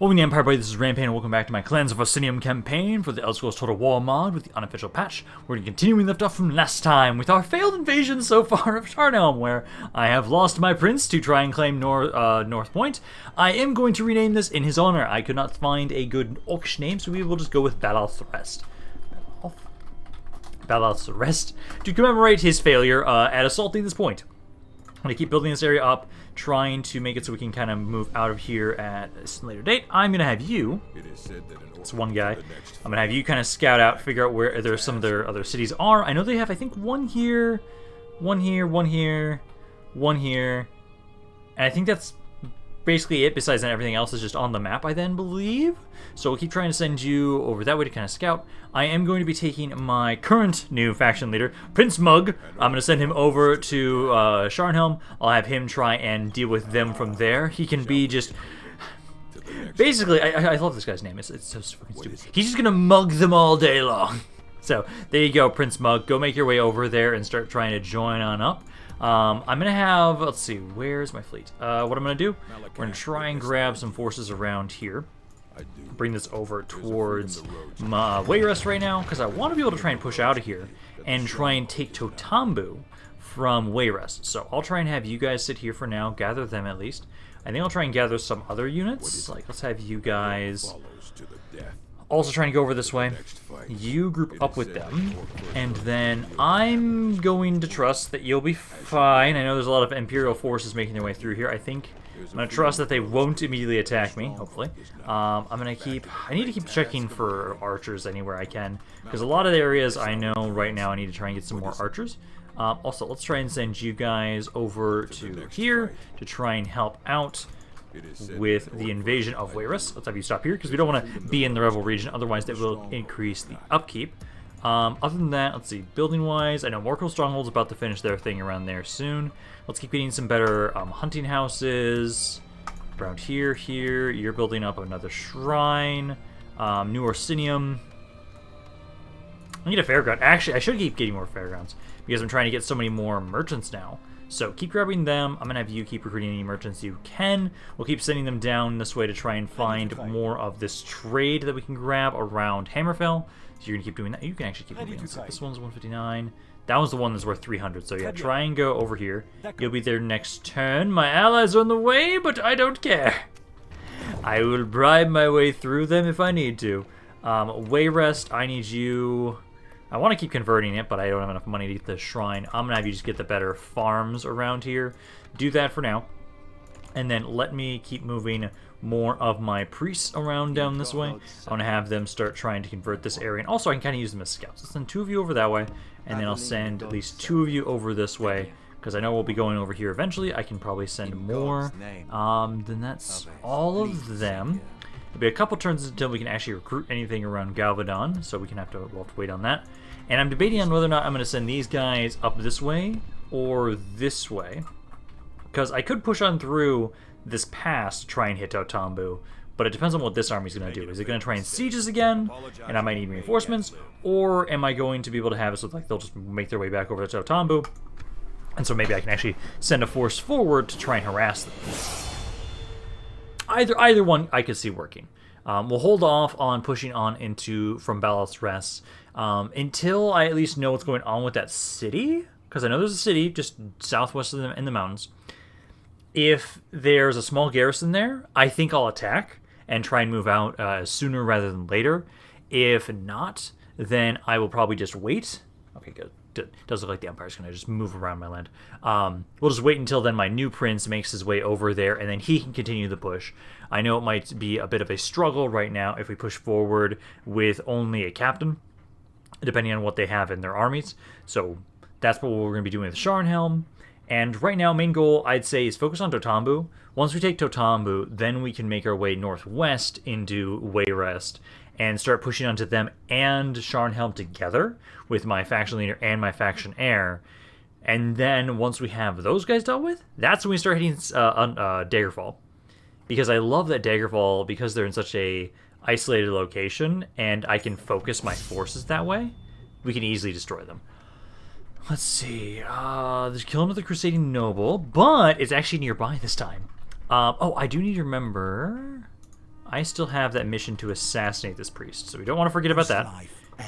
Welcome to Empire Blade, this is Rampaned, and welcome back to my Clans of Orsinium campaign for the Elder Scrolls Total War mod with the unofficial patch. We're going to continue where we left off from last time with our failed invasion so far of Sharnhelm, where I have lost my prince to try and claim North Point. I am going to rename this in his honor. I could not find a good Orcish name, so we will just go with Balalth the Rest to commemorate his failure at assaulting this point. I'm going to keep building this area up, trying to make it so we can kind of move out of here at a later date. I'm going to have you, it's one guy, I'm going to have you kind of scout out, figure out where there's some of their other cities are. I know they have, I think, one here, one here, one here, one here, and I think that's basically it. Besides that, everything else is just on the map, I then believe. So we'll keep trying to send you over that way to kind of scout. I am going to be taking my current new faction leader, Prince Mug. I'm going to send him over to Sharnhelm. I'll have him try and deal with them from there. He can be just... Basically, I love this guy's name. It's so fucking stupid. He's just going to mug them all day long. So there you go, Prince Mug. Go make your way over there and start trying to join on up. I'm going to have, let's see, where's my fleet? What I'm going to do, we're going to try and grab some forces around here. Bring this over towards Wayrest right now, because I want to be able to try and push out of here and try and take Totambu from Wayrest. So I'll try and have you guys sit here for now, gather them at least. I think I'll try and gather some other units. Like, let's have you guys also trying to go over this way. You group up with them, and then I'm going to trust that you'll be fine. I know there's a lot of Imperial forces making their way through here. I'm going to trust that they won't immediately attack me, hopefully. I need to keep checking for archers anywhere I can, because a lot of the areas I know right now I need to try and get some more archers. Also, let's try and send you guys over to here to try and help out with the invasion of Wayrest. Let's have you stop here, because we don't want to be in the rebel region, otherwise that will increase the upkeep. Other than that, let's see, building-wise, I know Morkel Stronghold's about to finish their thing around there soon. Let's keep getting some better hunting houses around here, You're building up another shrine. New Orsinium. I need a fairground. Actually, I should keep getting more fairgrounds, because I'm trying to get so many more merchants now. So keep grabbing them. I'm going to have you keep recruiting any merchants you can. We'll keep sending them down this way to try and find more of this trade that we can grab around Hammerfell. So you're going to keep doing that. You can actually keep moving. So this one's 159. That one's the one that's worth 300. So yeah, try and go over here. You'll be there next turn. My allies are on the way, but I don't care. I will bribe my way through them if I need to. Wayrest, I need you... I want to keep converting it, but I don't have enough money to get the shrine. I'm going to have you just get the better farms around here. Do that for now. And then let me keep moving more of my priests around down this way. I want to have them start trying to convert this area. And also, I can kind of use them as scouts. I'll send 2 of you over that way, and then I'll send at least 2 of you over this way, because I know we'll be going over here eventually. I can probably send more. Then that's all of them. It'll be a couple turns until we can actually recruit anything around Galvadon, so we'll have to wait on that. And I'm debating on whether or not I'm going to send these guys up this way or this way, because I could push on through this pass to try and hit Totambu, but it depends on what this army's going to do. Is it going to try and siege us again, and I might need reinforcements, or am I going to be able to have it so like they'll just make their way back over to Totambu, and so maybe I can actually send a force forward to try and harass them. Either one I could see working. We'll hold off on pushing on from Balalth's Rest until I at least know what's going on with that city, because I know there's a city just southwest of them in the mountains. If there's a small garrison there, I think I'll attack and try and move out sooner rather than later. If not, then I will probably just wait. Okay, good. It does look like the Empire's going to just move around my land. We'll just wait until then my new prince makes his way over there, and then he can continue the push. I know it might be a bit of a struggle right now if we push forward with only a captain, depending on what they have in their armies. So that's what we're going to be doing with Sharnhelm. And right now, main goal, I'd say, is focus on Totambu. Once we take Totambu, then we can make our way northwest into Wayrest and start pushing onto them and Sharnhelm together with my faction leader and my faction heir. And then once we have those guys dealt with, that's when we start hitting Daggerfall. Because I love that Daggerfall, because they're in such a isolated location and I can focus my forces that way, we can easily destroy them. Let's see. There's killing of the Crusading Noble, but it's actually nearby this time. Oh, I do need to remember I still have that mission to assassinate this priest, so we don't want to forget about that.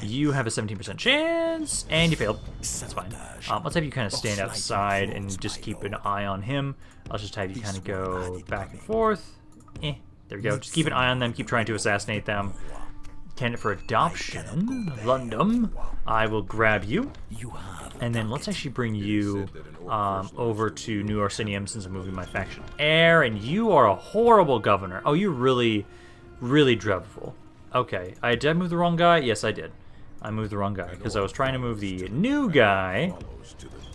You have a 17% chance, and you failed. That's fine. Let's have you kind of stand outside and just keep an eye on him. I'll just have you kind of go back and forth. There we go. Just keep an eye on them. Keep trying to assassinate them. Candidate for adoption, London. I will grab you. And then let's actually bring you over to New Orsinium since I'm moving my faction heir. And you are a horrible governor. Oh, you're really, really dreadful. Okay, did I move the wrong guy? Yes, I did. I moved the wrong guy because I was trying to move the new guy.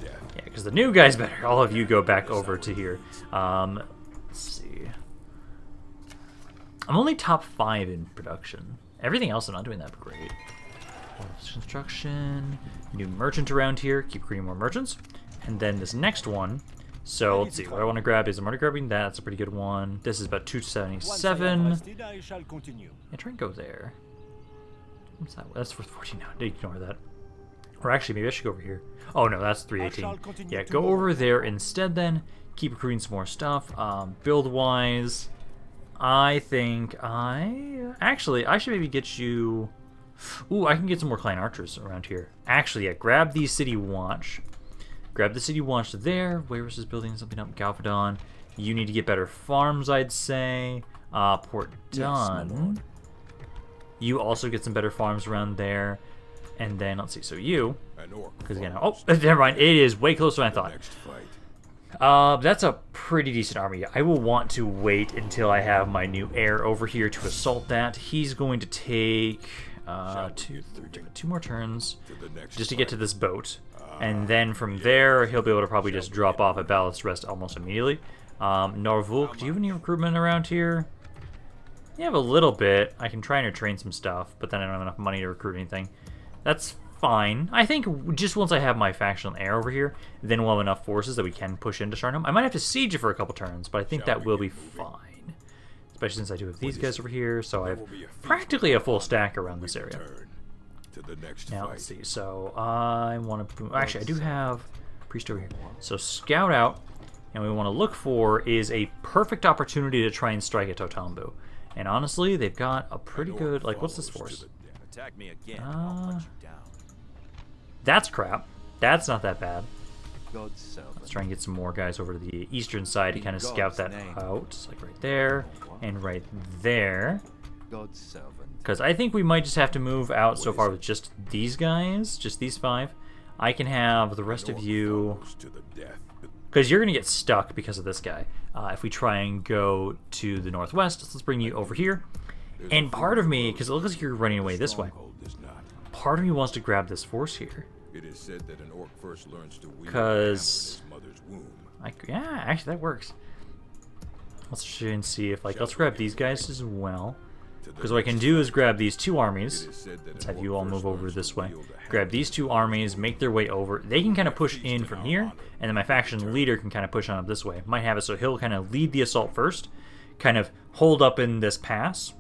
Yeah, because the new guy's better. All of you go back over to here. Let's see. I'm only top 5 in production. Everything else I'm not doing that great. Construction, new merchant around here. Keep creating more merchants. And then this next one. So let's see, what I want to grab is I'm already grabbing that. That's a pretty good one. This is about 277. Yeah, try and go there. What's that? That's for 14 now. Ignore that. Or actually, maybe I should go over here. Oh no, that's 318. Yeah, go over there instead then. Keep recruiting some more stuff. Build-wise, I think I should maybe get you... Ooh, I can get some more clan archers around here. Actually, yeah, grab the city watch. Grab the city watch there. Wayrest is building something up. Galvadon. You need to get better farms, I'd say. Port Done. Yes, you also get some better farms around there. And then, let's see, so you... Because again, oh, never mind. It is way closer than I thought. That's a pretty decent army. I will want to wait until I have my new heir over here to assault that. He's going to take... 2 more turns just to get to this boat. And then from there, he'll be able to probably just drop off at Ballast Rest almost immediately. Norvulk, do you have any recruitment around here? You have a little bit. I can try and train some stuff, but then I don't have enough money to recruit anything. That's fine. I think just once I have my factional heir over here, then we'll have enough forces that we can push into Sharnham. I might have to siege it for a couple turns, but I think that will be fine. Especially since I do have these guys over here, so I have practically a full stack around this area. Now, let's see. So, I want to... Actually, I do have priest over here. So, scout out, and what we want to look for is a perfect opportunity to try and strike at Totambu. And honestly, they've got a pretty good... Like, what's this force? That's crap. That's not that bad. Let's try and get some more guys over to the eastern side to kind of scout that out. It's like right there and right there. Because I think we might just have to move out so far with just these guys, just these 5. I can have the rest of you... Because you're going to get stuck because of this guy. If we try and go to the northwest, let's bring you over here. And part of me, because it looks like you're running away this way, part of me wants to grab this force here. Because... yeah, actually that works. Let's try and see if, like, let's grab these guys as well. Because what I can do is grab these 2 armies. Let's have you all move over this way. Grab these 2 armies, make their way over. They can kind of push in from here, and then my faction leader can kind of push on up this way. Might have it so he'll kind of lead the assault first, kind of hold up in this pass,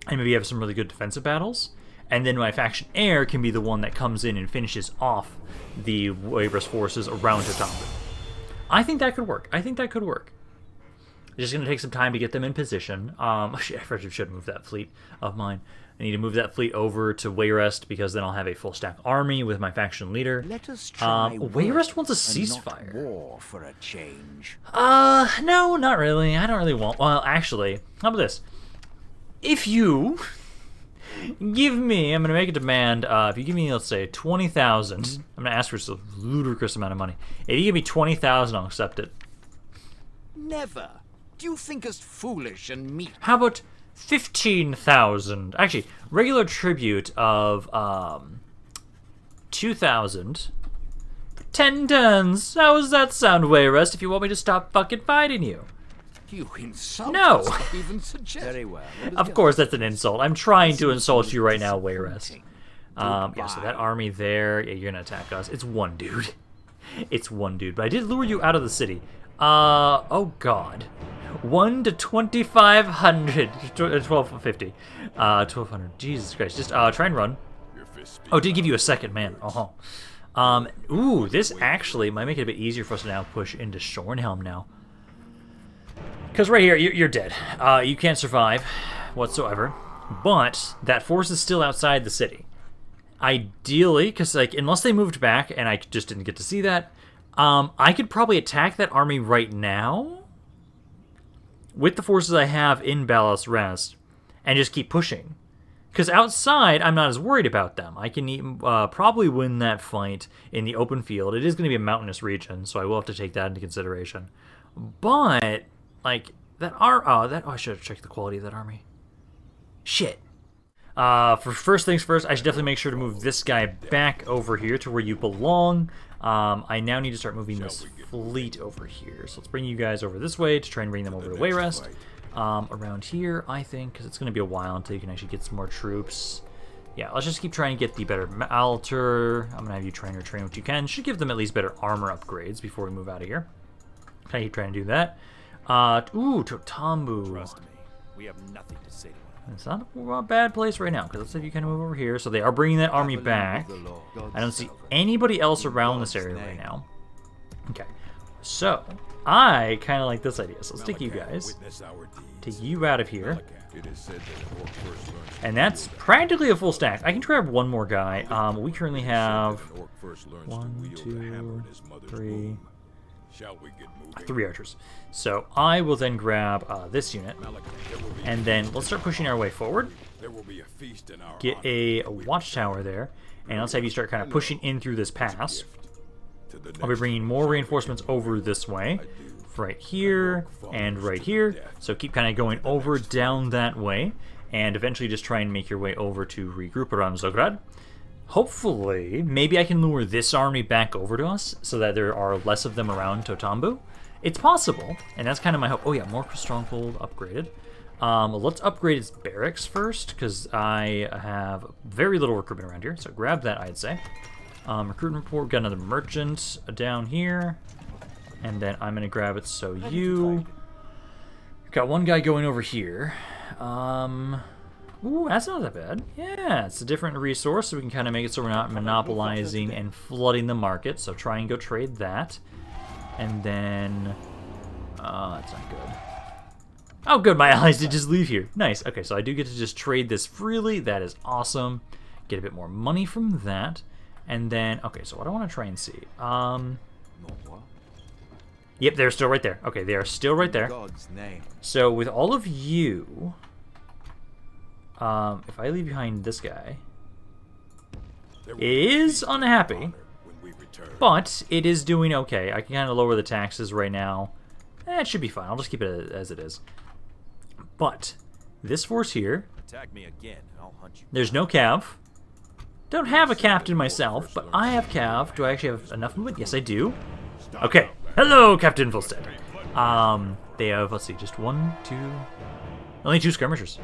and maybe have some really good defensive battles. And then my faction heir can be the one that comes in and finishes off the Wayrest forces around Totambu. I think that could work. I think that could work. It's just going to take some time to get them in position. Shit, I should move that fleet of mine. I need to move that fleet over to Wayrest because then I'll have a full stack army with my faction leader. Let us try Wayrest wants a ceasefire. War for a change. No, not really. I don't really want... Well, actually, how about this? If you give me... I'm going to make a demand. If you give me, let's say, 20,000... I'm going to ask for a ludicrous amount of money. If you give me 20,000, I'll accept it. Never. Do you think us foolish and meek? How about 15,000? Actually, regular tribute of 2,000. 10 turns. How does that sound, Wayrest? If you want me to stop fucking fighting you. You insult No. us, even suggest. Very well. Of course, that's an insult. I'm trying to insult you right now, Wayrest. Yeah, so that army there, yeah, you're gonna attack us. It's one dude. It's one dude. But I did lure you out of the city. Oh god. 1 to 2,500. 1,250. 1,200. Jesus Christ. Just try and run. Oh, did give you a second, man. Ooh, this actually might make it a bit easier for us to now push into Shornhelm now. Because right here, you're dead. You can't survive. whatsoever. But that force is still outside the city. Ideally, because like unless they moved back and I just didn't get to see that, I could probably attack that army right now with the forces I have in Ballast Rest and just keep pushing. Because outside, I'm not as worried about them. I can probably win that fight in the open field. It is going to be a mountainous region, so I will have to take that into consideration. But like I should have checked the quality of that army. Shit. For first things first, I should definitely make sure to move this guy back over here to where you belong. I now need to start moving this fleet over here. So let's bring you guys over this way to try and bring them over to Wayrest. Around here, I think, because it's going to be a while until you can actually get some more troops. Yeah, let's just keep trying to get the better altar. I'm going to have you train what you can. Should give them at least better armor upgrades before we move out of here. Can I keep trying to do that? Ooh, Totambu. Trust me, we have nothing to say to him. It's not a bad place right now, because let's see if you kind of move over here. So they are bringing that army back. I don't see anybody else around this area right now. Okay, so I kind of like this idea. So let's take you guys, take you out of here. And that's practically a full stack. I can grab one more guy. We currently have 1, 2, 3... 3 archers. So I will then grab this unit, and then let's start pushing our way forward. Get a watchtower there, and let's have you start kind of pushing in through this pass. I'll be bringing more reinforcements over this way, right here and right here. So keep kind of going over down that way, and eventually just try and make your way over to regroup around Zograd. Hopefully, maybe I can lure this army back over to us so that there are less of them around Totambu. It's possible, and that's kind of my hope. Oh yeah, more Stronghold upgraded. Let's upgrade its barracks first, because I have very little recruitment around here, so grab that, I'd say. Recruitment report, got another merchant down here, and then I'm going to grab it so you... Got one guy going over here. Ooh, that's not that bad. Yeah, it's a different resource, so we can kind of make it so we're not monopolizing and flooding the market. So try and go trade that. And then... that's not good. Oh, good, my allies did just leave here. Nice. Okay, so I do get to just trade this freely. That is awesome. Get a bit more money from that. And then... Okay, so what I want to try and see. Yep, they're still right there. Okay, they are still right there. So with all of you... if I leave behind this guy, it is unhappy, but it is doing okay. I can kind of lower the taxes right now. It should be fine. I'll just keep it as it is. But this force here, Attack me again, and I'll hunt you. There's no cav. Don't have a captain myself, but I have cav. Do I actually have enough movement? Yes, I do. Okay. Hello, Captain Volstead. They have, let's see, just 1, 2... Only 2 skirmishers.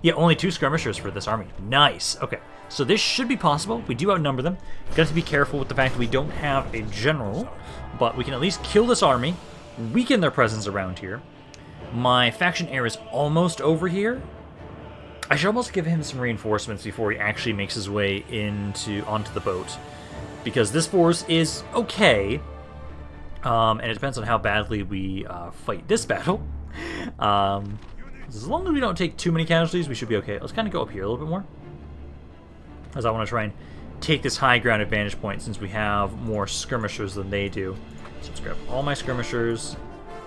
Yeah, only 2 skirmishers for this army. Nice. Okay, so this should be possible. We do outnumber them. Got to be careful with the fact that we don't have a general, but we can at least kill this army, weaken their presence around here. My faction heir is almost over here. I should almost give him some reinforcements before he actually makes his way onto the boat, because this force is okay, and it depends on how badly we fight this battle. As long as we don't take too many casualties, we should be okay. Let's kind of go up here a little bit more, as I want to try and take this high ground advantage point since we have more skirmishers than they do. So let's grab all my skirmishers,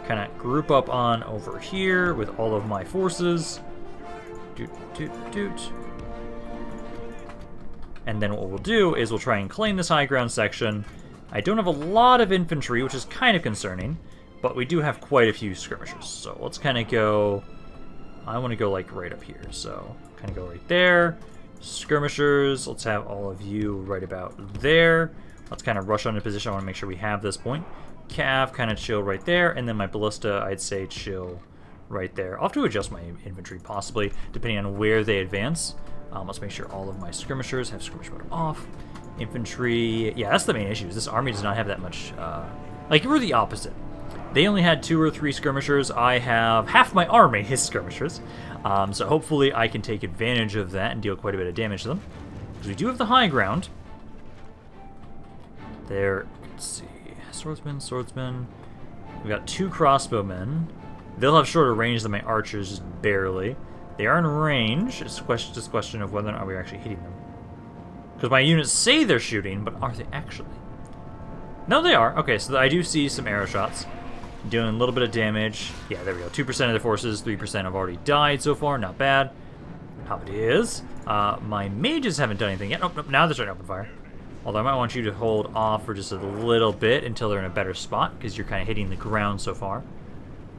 kind of group up on over here with all of my forces. And then what we'll do is we'll try and claim this high ground section. I don't have a lot of infantry, which is kind of concerning, but we do have quite a few skirmishers. So let's kind of go... I want to go like right up here, so kind of go right there. Skirmishers, let's have all of you right about there. Let's kind of rush on into position. I want to make sure we have this point. Cav, kind of chill right there, and then my ballista, I'd say chill right there. I'll have to adjust my infantry, possibly, depending on where they advance. Let's make sure all of my skirmishers have skirmish mode off. Infantry, yeah, that's the main issue, is this army does not have that much, like, we're the opposite. They only had 2 or 3 skirmishers. I have half my army is skirmishers. So hopefully I can take advantage of that and deal quite a bit of damage to them. Because we do have the high ground. There, let's see, swordsman. We've got 2 crossbowmen. They'll have shorter range than my archers, just barely. They are in range. It's just a question of whether or not we're actually hitting them. Because my units say they're shooting, but are they actually? No, they are. Okay, so I do see some arrow shots. Doing a little bit of damage. Yeah, there we go. 2% of their forces, 3% have already died so far. Not bad. How it is. My mages haven't done anything yet. Nope, now they're starting to open fire. Although I might want you to hold off for just a little bit until they're in a better spot, because you're kind of hitting the ground so far.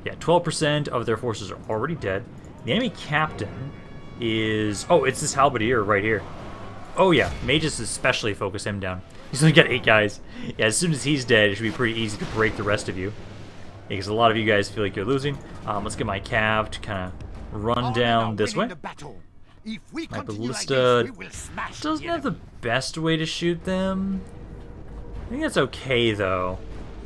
Yeah, 12% of their forces are already dead. The enemy captain is... Oh, it's this halberdier right here. Oh yeah, mages especially focus him down. He's only got 8 guys. Yeah, as soon as he's dead, it should be pretty easy to break the rest of you. Because a lot of you guys feel like you're losing. Let's get my cav to kind of run down this way. My ballista doesn't have the best way to shoot them. I think that's okay, though.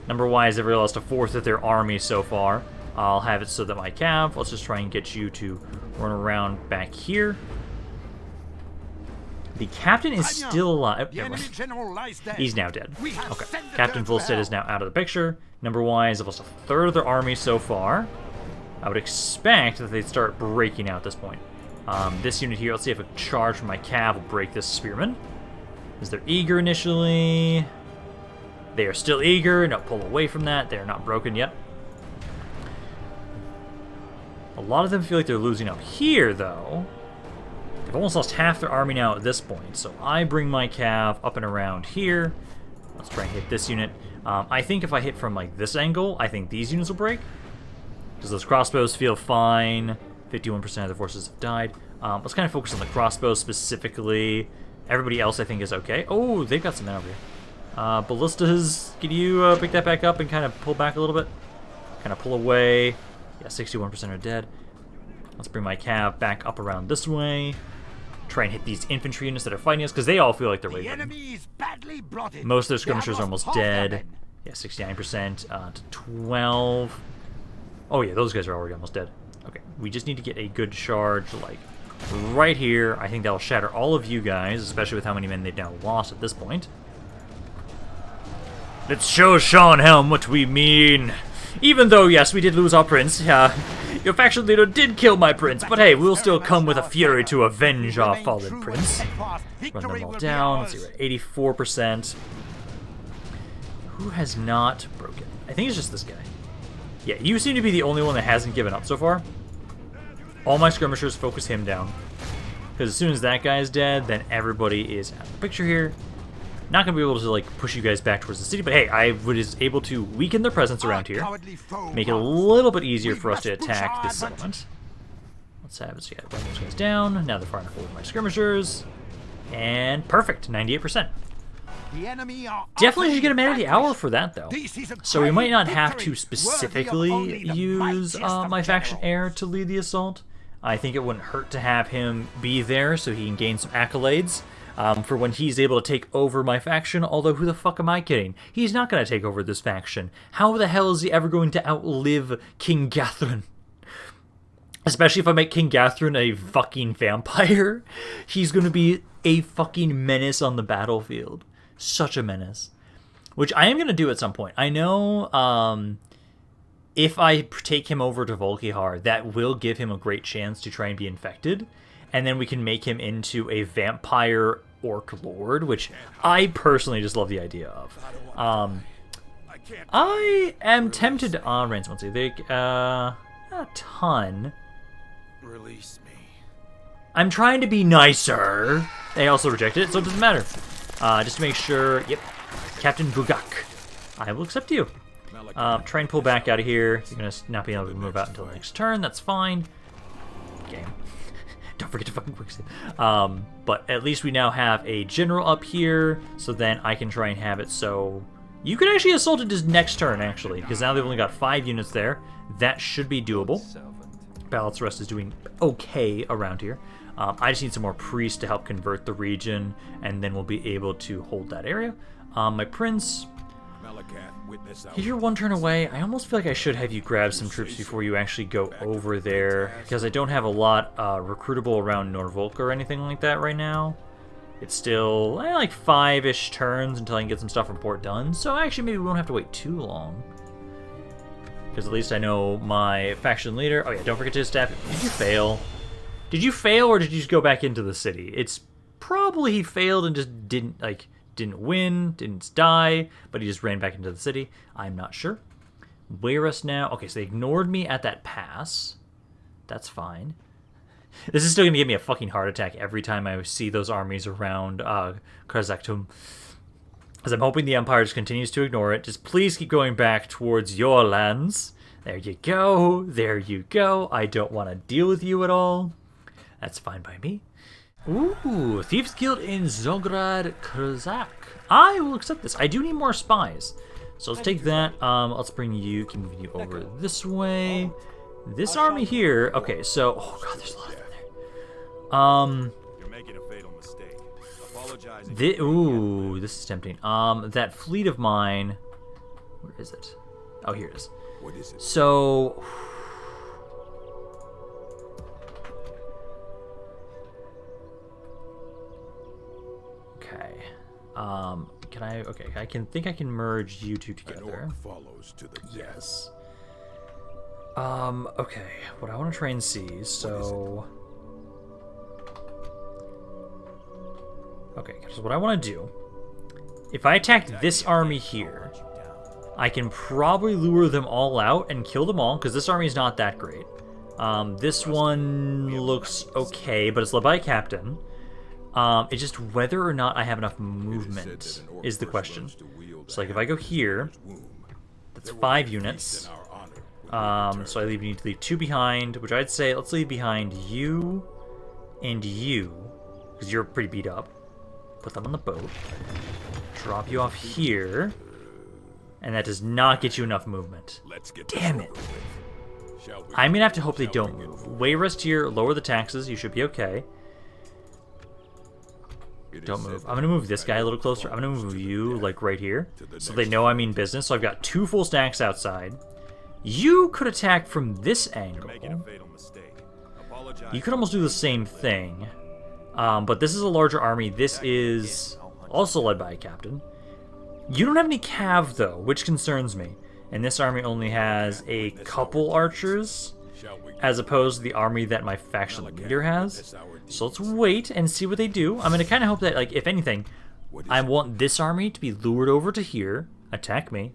Number-wise, they've lost a fourth of their army so far. I'll have it so that my cav, let's just try and get you to run around back here. The captain is still alive. He's now dead. Okay, Captain Volstead is now out of the picture. Number-wise, they've lost a third of their army so far. I would expect that they'd start breaking out at this point. This unit here, let's see if a charge from my cav will break this spearman. Is they're eager initially? They are still eager. No, pull away from that. They're not broken yet. A lot of them feel like they're losing up here, though. They've almost lost half their army now at this point. So I bring my cav up and around here. Let's try and hit this unit. I think if I hit from like this angle, I think these units will break. Because those crossbows feel fine. 51% of the forces have died. Let's kind of focus on the crossbows specifically. Everybody else, I think, is okay. Oh, they've got some men over here. Ballistas, can you pick that back up and kind of pull back a little bit? Kind of pull away. Yeah, 61% are dead. Let's bring my cav back up around this way. Try and hit these infantry units that are fighting us, because they all feel like they're wavering. Most of their skirmishers are almost dead. Yeah, 69% to 12. Oh yeah, those guys are already almost dead. Okay, we just need to get a good charge, like, right here. I think that'll shatter all of you guys, especially with how many men they've now lost at this point. Let's show Sean Helm what we mean. Even though, yes, we did lose our prince, your faction leader did kill my prince, but hey, we'll still come with a fury to avenge our fallen prince. Run them all down. Let's see, we're at 84%. Who has not broken? I think it's just this guy. Yeah, you seem to be the only one that hasn't given up so far. All my skirmishers focus him down. Because as soon as that guy is dead, then everybody is out of the picture here. Not going to be able to like push you guys back towards the city, but hey, I was able to weaken their presence around here. Make it a little bit easier for us to attack this settlement. Let's have it, run those guys down. Now they're far enough away from my skirmishers. And perfect, 98%. Definitely should get a man of the hour for that, though. So we might not have to specifically use my faction heir to lead the assault. I think it wouldn't hurt to have him be there so he can gain some accolades for when he's able to take over my faction, although who the fuck am I kidding? He's not going to take over this faction. How the hell is he ever going to outlive King Gathrin? Especially if I make King Gathrin a fucking vampire. He's going to be a fucking menace on the battlefield. Such a menace. Which I am going to do at some point. I know if I take him over to Volkihar, that will give him a great chance to try and be infected. And then we can make him into a vampire orc lord, which I personally just love the idea of. I am tempted to... ransom, let's see. They, not a ton. Release me. I'm trying to be nicer. They also rejected it, so it doesn't matter. Just to make sure... Yep. Captain Bugak. I will accept you. Try and pull back out of here. You're going to not be able to move out until the next turn. That's fine. Game. Don't forget to fucking quick save. But at least we now have a general up here, so then I can try and have it so... You could actually assault it his next turn, actually, because now they've only got 5 units there. That should be doable. Balance Rest is doing okay around here. I just need some more priests to help convert the region, and then we'll be able to hold that area. My prince... If you're one turn away, I almost feel like I should have you grab some troops before you actually go over there, because I don't have a lot recruitable around Norfolk or anything like that right now. It's still like 5-ish turns until I can get some stuff from Port done, so actually maybe we won't have to wait too long. Because at least I know my faction leader... Oh yeah, don't forget to stab it. Did you fail? Did you fail, or did you just go back into the city? It's probably he failed and just didn't win, didn't die, but he just ran back into the city. I'm not sure. Wayrest now. Okay, so they ignored me at that pass. That's fine. This is still going to give me a fucking heart attack every time I see those armies around Karzaktum. As I'm hoping the Empire just continues to ignore it. Just please keep going back towards your lands. There you go. There you go. I don't want to deal with you at all. That's fine by me. Ooh, Thieves Guild in Zograd, Kazakh. I will accept this. I do need more spies. So let's take that. Let's bring you, keep moving you over this way. This army here. Okay, so, oh god, there's a lot of them there. You're making a fatal mistake. Apologizing. Ooh, this is tempting. That fleet of mine. Where is it? Oh, here it is. What is it? So. Okay. Can I? Okay, I think I can merge you two together. Follows to the Yes. Okay. What I want to try and see. So. Okay, because what I want to do, if I attack this army here, I can probably lure them all out and kill them all, because this army is not that great. This one looks okay, but it's led by a captain. It's just whether or not I have enough movement is the question. So, like, if I go here, that's 5 units. So I need to leave 2 behind, which I'd say, let's leave behind you and you, because you're pretty beat up. Put them on the boat. Drop you off here. And that does not get you enough movement. Damn it. I'm going to have to hope they don't move. Wayrest here, lower the taxes, you should be okay. Don't move. I'm going to move this guy a little closer. I'm going to move you, like, right here. So they know I mean business. So I've got 2 full stacks outside. You could attack from this angle. You could almost do the same thing. But this is a larger army. This is also led by a captain. You don't have any cav, though, which concerns me. And this army only has a couple archers, as opposed to the army that my faction leader has. So let's wait and see what they do. I'm going to kind of hope that, like, if anything, I want this army to be lured over to here, attack me.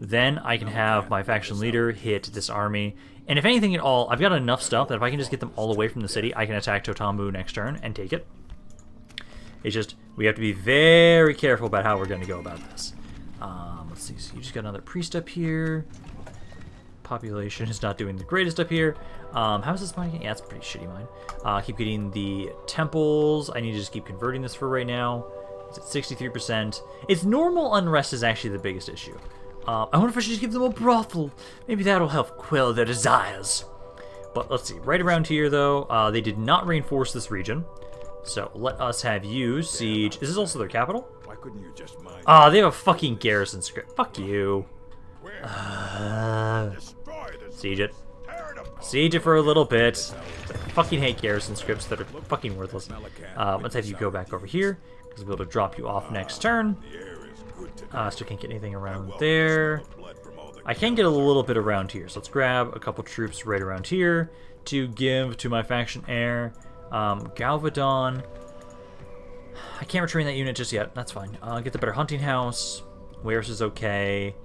Then I can have my faction leader hit this army. And if anything at all, I've got enough stuff that if I can just get them all away from the city, I can attack Totambu next turn and take it. It's just, we have to be very careful about how we're going to go about this. Let's see, so you just got another priest up here. Population is not doing the greatest up here. How's this mine? Yeah, it's pretty shitty mine. Keep getting the temples. I need to just keep converting this for right now. It's at 63%. Its normal unrest is actually the biggest issue. I wonder if I should just give them a brothel. Maybe that'll help quell their desires. But let's see. Right around here, though, they did not reinforce this region. So let us have you siege. Is this also their capital? Why couldn't you just mind? They have a fucking garrison script. Fuck you. Siege it. Siege it for a little bit. I fucking hate garrison scripts that are fucking worthless. Let's have you go back over here, because we'll be able to drop you off next turn. Still can't get anything around there. I can get a little bit around here, so let's grab a couple troops right around here to give to my faction heir. Galvadon. I can't retrain that unit just yet. That's fine. Get the better hunting house. Wares is okay.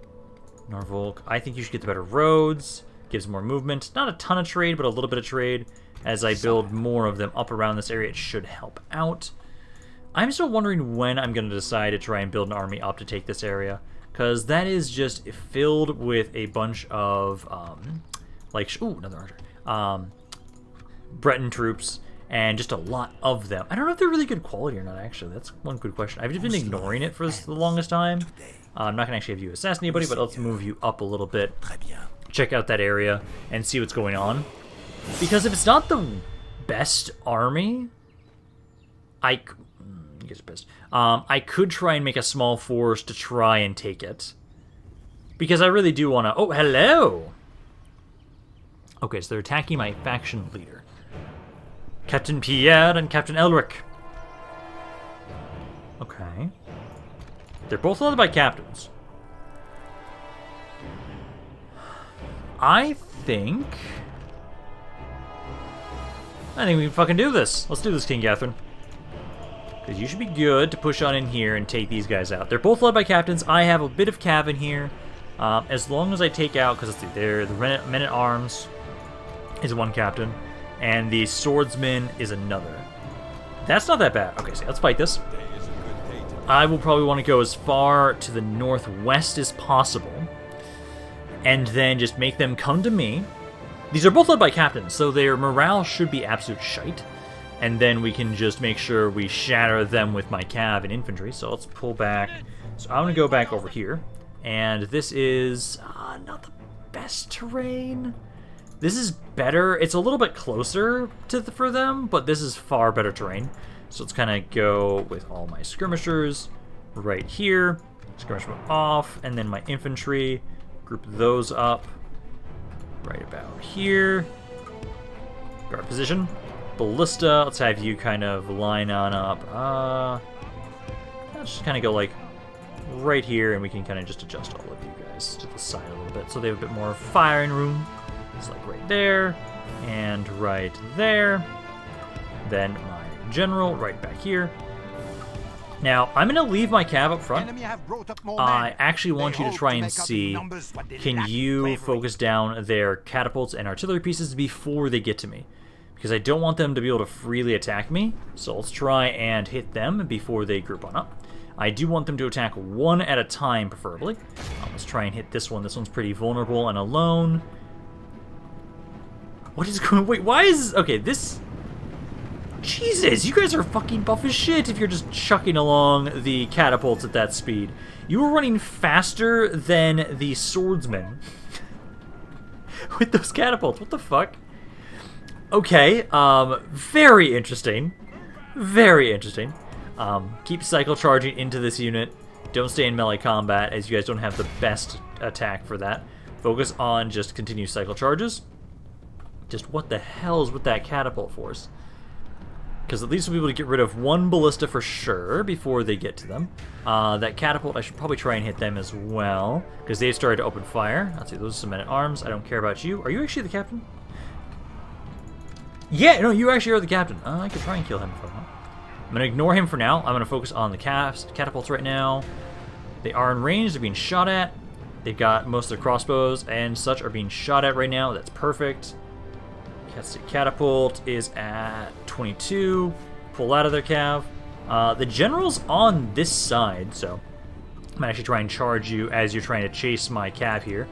Norfolk. I think you should get the better roads. Gives more movement. Not a ton of trade, but a little bit of trade. As I build more of them up around this area, it should help out. I'm still wondering when I'm going to decide to try and build an army up to take this area. Because that is just filled with a bunch of, ooh, another archer. Breton troops. And just a lot of them. I don't know if they're really good quality or not, actually. That's one good question. I've just been ignoring it for the longest time. I'm not going to actually have you assassinate anybody, but let's move you up a little bit. Check out that area and see what's going on. Because if it's not the best army, I could try and make a small force to try and take it. Because I really do want to... Oh, hello! Okay, so they're attacking my faction leader. Captain Pierre and Captain Elric. Okay. They're both led by captains. I think... I think we can fucking do this. Let's do this, King Catherine. Because you should be good to push on in here and take these guys out. They're both led by captains. I have a bit of cav in here. As long as I take out, because let's see, the men at arms is one captain, and the swordsman is another. That's not that bad. Okay, so let's fight this. I will probably want to go as far to the northwest as possible, and then just make them come to me. These are both led by captains, so their morale should be absolute shite. And then we can just make sure we shatter them with my cav and infantry. So let's pull back. So I'm going to go back over here. And this is not the best terrain. This is better. It's a little bit closer for them, but this is far better terrain. So let's kind of go with all my skirmishers right here. Skirmish them off, and then my infantry. Group those up right about here. Guard position. Ballista, let's have you kind of line on up. Let's just kind of go like right here, and we can kind of just adjust all of you guys to the side a little bit so they have a bit more firing room. It's like right there and right there. Then my general right back here. Now, I'm going to leave my cav up front. I actually want you to try and see, can you focus down their catapults and artillery pieces before they get to me? Because I don't want them to be able to freely attack me, so let's try and hit them before they group on up. I do want them to attack one at a time, preferably. Let's try and hit this one. This one's pretty vulnerable and alone. What is going... Wait, why is... Okay, this... Jesus, you guys are fucking buff as shit if you're just chucking along the catapults at that speed. You were running faster than the swordsman with those catapults. What the fuck? Okay, very interesting. Very interesting. Keep cycle charging into this unit. Don't stay in melee combat, as you guys don't have the best attack for that. Focus on just continue cycle charges. Just what the hell is with that catapult force? Because at least we'll be able to get rid of one ballista for sure before they get to them. That catapult, I should probably try and hit them as well, because they've started to open fire. Let's see, those are some men-at-arms. I don't care about you. Are you actually the captain? Yeah, no, you actually are the captain. I could try and kill him if I want. I'm going to ignore him for now. I'm going to focus on the catapults right now. They are in range. They're being shot at. They've got most of their crossbows and such are being shot at right now. That's perfect. Catapult is at 22. Pull out of their cav. The general's on this side, so I'm actually trying and charge you as you're trying to chase my cav here.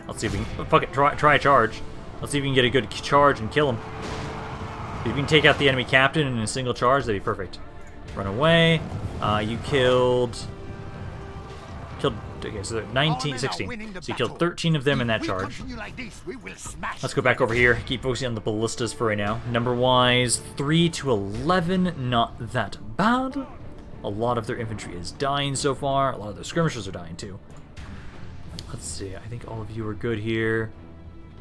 Let's see if we can... Fuck it, try a charge. Let's see if we can get a good charge and kill him. If you can take out the enemy captain in a single charge, that'd be perfect. Run away. You killed... Okay, so 19, 16. So you killed 13 of them in that charge. Let's go back over here. Keep focusing on the ballistas for right now. Number-wise, 3 to 11. Not that bad. A lot of their infantry is dying so far. A lot of their skirmishers are dying too. Let's see. I think all of you are good here.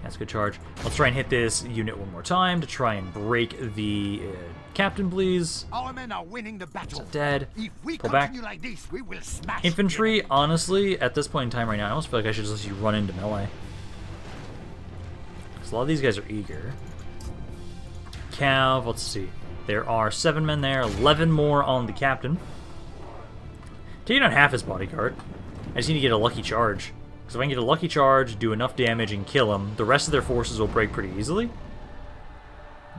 That's a good charge. Let's try and hit this unit one more time to try and break the captain, please. Our men are winning the battle. Dead. If we Pull back. continue like this, we will smash Infantry, honestly, at this point in time right now, I almost feel like I should just let you run into melee. Because a lot of these guys are eager. Cav, let's see. There are 7 men there, 11 more on the captain. Taking out half his bodyguard. I just need to get a lucky charge. Because if I can get a lucky charge, do enough damage, and kill him, the rest of their forces will break pretty easily.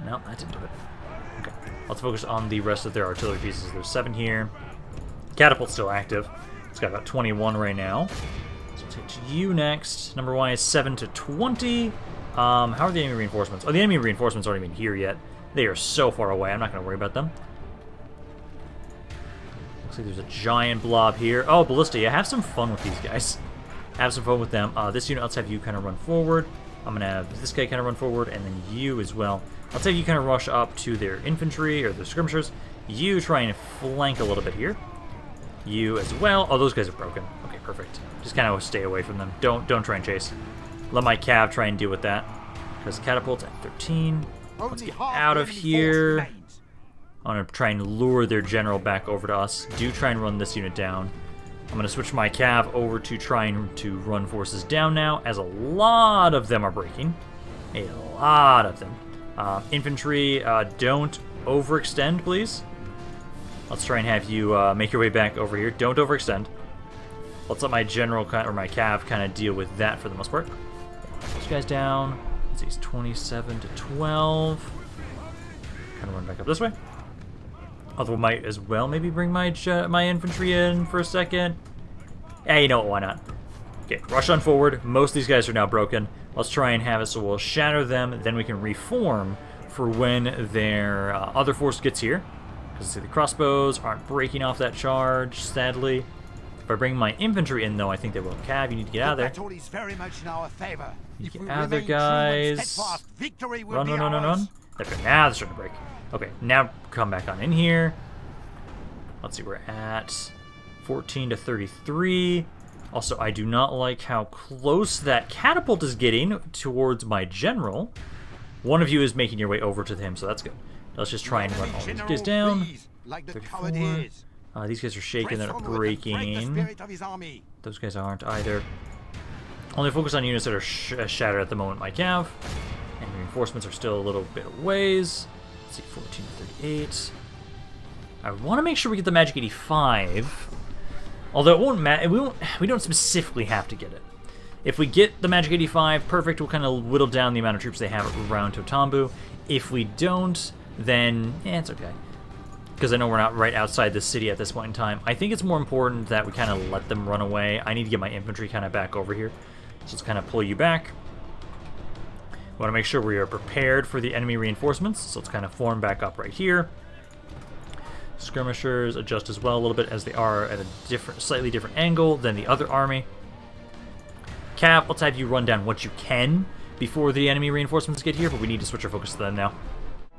No, that didn't do it. Okay, let's focus on the rest of their artillery pieces. There's 7 here. Catapult's still active. It's got about 21 right now. So we'll take to you next. Number 1 is 7 to 20. How are the enemy reinforcements? Oh, the enemy reinforcements aren't even here yet. They are so far away. I'm not going to worry about them. Looks like there's a giant blob here. Oh, Ballista. Yeah, have some fun with these guys. Have some fun with them. This unit, let's have you kind of run forward. I'm going to have this guy kind of run forward, and then you as well. Let's have you kind of rush up to their infantry or their skirmishers. You try and flank a little bit here. You as well. Oh, those guys are broken. Okay, perfect. Just kind of stay away from them. Don't try and chase. Let my cav try and deal with that. Because catapult's at 13. Let's get out of here. I'm going to try and lure their general back over to us. Do try and run this unit down. I'm going to switch my cav over to trying to run forces down now, as a lot of them are breaking. A lot of them. Infantry, don't overextend, please. Let's try and have you make your way back over here. Don't overextend. Let's let my general or my cav kind of deal with that for the most part. Those guys down. Let's see, it's 27 to 12. Kind of run back up this way. Although I might as well maybe bring my infantry in for a second. Yeah, you know what, why not? Okay, rush on forward. Most of these guys are now broken. Let's try and have it so we'll shatter them, then we can reform for when their other force gets here. Because see, the crossbows aren't breaking off that charge, sadly. If I bring my infantry in, though, I think they will. Cav, you need to get out of there. The battle is very much in our favor. You get out of there, guys. Run. There, now they're starting to break. Okay, now come back on in here. Let's see, we're at 14 to 33. Also, I do not like how close that catapult is getting towards my general. One of you is making your way over to him, so that's good. Let's just try and run all these guys down. 34. These guys are shaking, they're breaking. Those guys aren't either. Only focus on units that are shattered at the moment, my cav. And reinforcements are still a little bit of ways. Let's see, 14 to 38. I want to make sure we get the Magic 85. Although it won't matter, we don't specifically have to get it. If we get the Magic 85, perfect, we'll kind of whittle down the amount of troops they have around Totambu. If we don't, then, it's okay. Because I know we're not right outside the city at this point in time. I think it's more important that we kind of let them run away. I need to get my infantry kind of back over here. So let's kind of pull you back. We want to make sure we are prepared for the enemy reinforcements. So let's kind of form back up right here. Skirmishers adjust as well a little bit as they are at a slightly different angle than the other army. Cav, let's have you run down what you can before the enemy reinforcements get here, but we need to switch our focus to them now.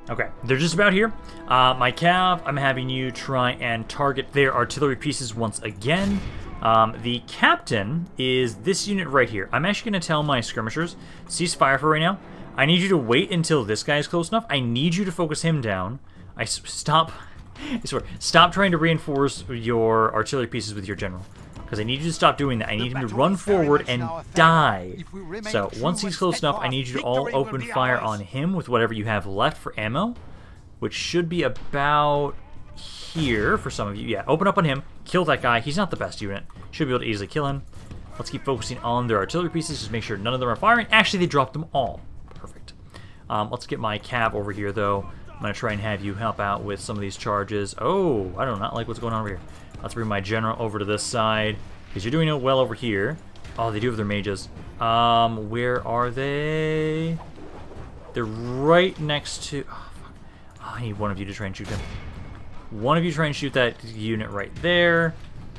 Okay, they're just about here. My cav, I'm having you try and target their artillery pieces once again. The captain is this unit right here. I'm actually going to tell my skirmishers, cease fire for right now. I need you to wait until this guy is close enough. I need you to focus him down. Stop trying to reinforce your artillery pieces with your general. Because I need you to stop doing that. I need him to run forward and die. So once he's close enough, I need you to all open fire on him with whatever you have left for ammo. Which should be about here for some of you. Yeah, open up on him. Kill that guy. He's not the best unit. Should be able to easily kill him. Let's keep focusing on their artillery pieces. Just make sure none of them are firing. Actually, they dropped them all. Perfect. Let's get my cav over here, though. I'm going to try and have you help out with some of these charges. Oh, I do not like what's going on over here. Let's bring my general over to this side, because you're doing it well over here. Oh, they do have their mages. Where are they? They're right next to... Oh, fuck. Oh, I need one of you to try and shoot him. One of you try and shoot that unit right there.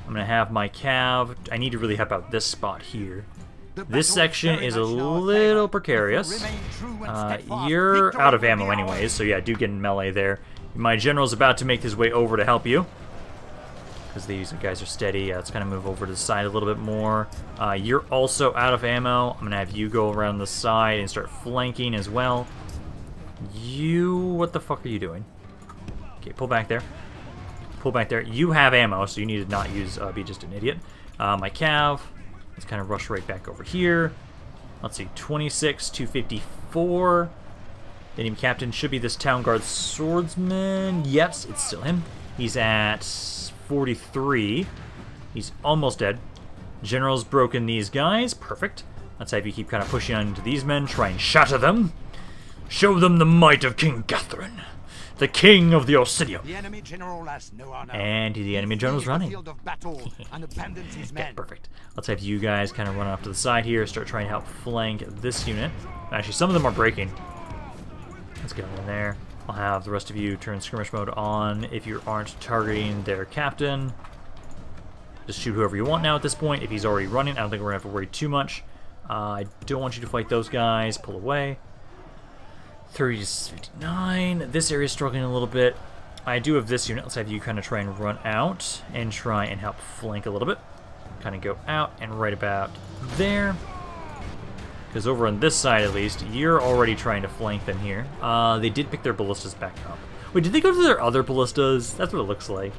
I'm going to have my cav... I need to really help out this spot here. This section is a little precarious. You're out of ammo anyways, so yeah, do get in melee there. My general's about to make his way over to help you. Because these guys are steady. Yeah, let's kind of move over to the side a little bit more. You're also out of ammo. I'm going to have you go around the side and start flanking as well. What the fuck are you doing? Okay, pull back there. Pull back there. You have ammo, so you need to not use, be just an idiot. My cav. Let's kind of rush right back over here. Let's see, 26 to 54. The enemy captain should be this town guard swordsman. Yes, it's still him. He's at 43. He's almost dead. General's broken these guys. Perfect. Let's have you keep kind of pushing on into these men. Try and shatter them. Show them the might of King Catherine, the king of the Orsinium. The enemy general has no honor. And the enemy general's running. Field of battle and abandons his men. Okay, perfect. Let's have you guys kind of run off to the side here. Start trying to help flank this unit. Actually, some of them are breaking. Let's get in there. I'll have the rest of you turn skirmish mode on if you aren't targeting their captain. Just shoot whoever you want now at this point. If he's already running, I don't think we're going to have to worry too much. I don't want you to fight those guys. Pull away. 30 to 59. This area is struggling a little bit. I do have this unit. Let's have you kind of try and run out and try and help flank a little bit. Kind of go out and right about there. Because over on this side, at least, you're already trying to flank them here. They did pick their ballistas back up. Wait, did they go to their other ballistas? That's what it looks like.